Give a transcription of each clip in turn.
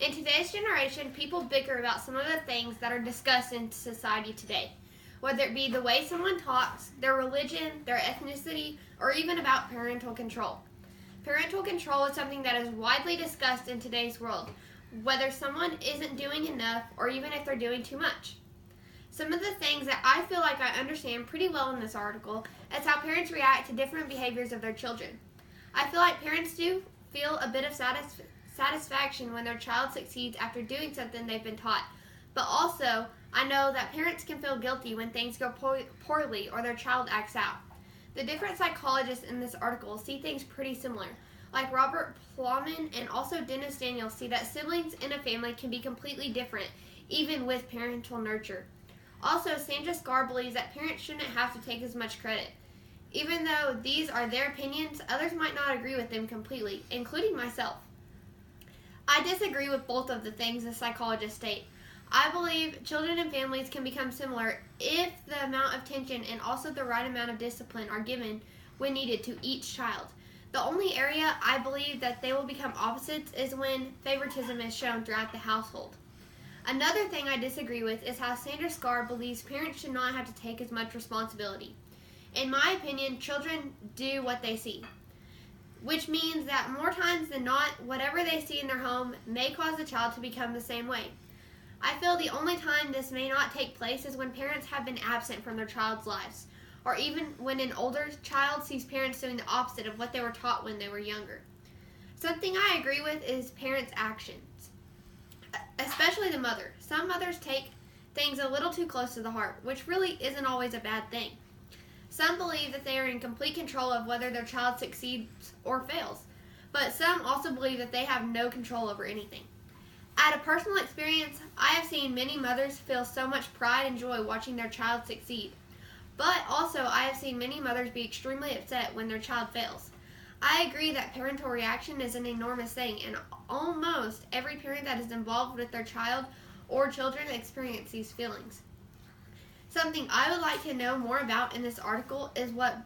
In today's generation, people bicker about some of the things that are discussed in society today, whether it be the way someone talks, their religion, their ethnicity, or even about parental control. Parental control is something that is widely discussed in today's world, whether someone isn't doing enough or even if they're doing too much. Some of the things that I feel like I understand pretty well in this article is how parents react to different behaviors of their children. I feel like parents do feel a bit of satisfaction when their child succeeds after doing something they've been taught, but also I know that parents can feel guilty when things go poorly or their child acts out. The different psychologists in this article see things pretty similar. Like Robert Plowman and also Dennis Daniels see that siblings in a family can be completely different, even with parental nurture. Also, Sandra Scar believes that parents shouldn't have to take as much credit. Even though these are their opinions, others might not agree with them completely, including myself. I disagree with both of the things the psychologists state. I believe children and families can become similar if the amount of attention and also the right amount of discipline are given when needed to each child. The only area I believe that they will become opposites is when favoritism is shown throughout the household. Another thing I disagree with is how Sandra Scar believes parents should not have to take as much responsibility. In my opinion, children do what they see, which means that more times than not, whatever they see in their home may cause the child to become the same way. I feel the only time this may not take place is when parents have been absent from their child's lives, or even when an older child sees parents doing the opposite of what they were taught when they were younger. Something I agree with is parents' actions, especially the mother. Some mothers take things a little too close to the heart, which really isn't always a bad thing. Some believe that they are in complete control of whether their child succeeds or fails, but some also believe that they have no control over anything. At a personal experience, I have seen many mothers feel so much pride and joy watching their child succeed, but also I have seen many mothers be extremely upset when their child fails. I agree that parental reaction is an enormous thing, and almost every parent that is involved with their child or children experience these feelings. Something I would like to know more about in this article is what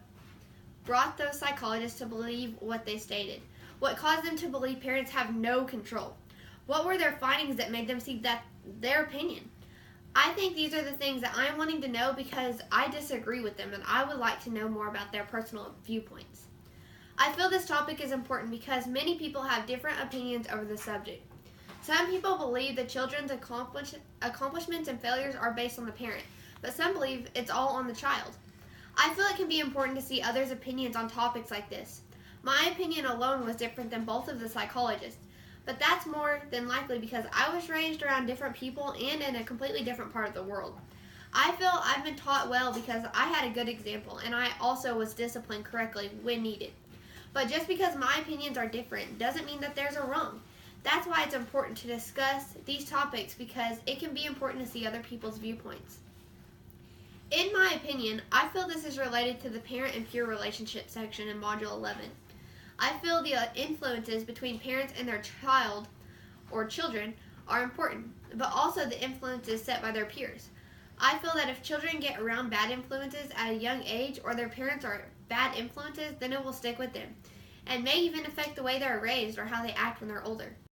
brought those psychologists to believe what they stated. What caused them to believe parents have no control? What were their findings that made them see that their opinion? I think these are the things that I'm wanting to know because I disagree with them and I would like to know more about their personal viewpoints. I feel this topic is important because many people have different opinions over the subject. Some people believe the children's accomplishments and failures are based on the parent, but some believe it's all on the child. I feel it can be important to see others' opinions on topics like this. My opinion alone was different than both of the psychologists, but that's more than likely because I was raised around different people and in a completely different part of the world. I feel I've been taught well because I had a good example and I also was disciplined correctly when needed. But just because my opinions are different doesn't mean that theirs are wrong. That's why it's important to discuss these topics because it can be important to see other people's viewpoints. In my opinion, I feel this is related to the parent and peer relationship section in Module 11. I feel the influences between parents and their child or children are important, but also the influences set by their peers. I feel that if children get around bad influences at a young age or their parents are bad influences, then it will stick with them and may even affect the way they're raised or how they act when they're older.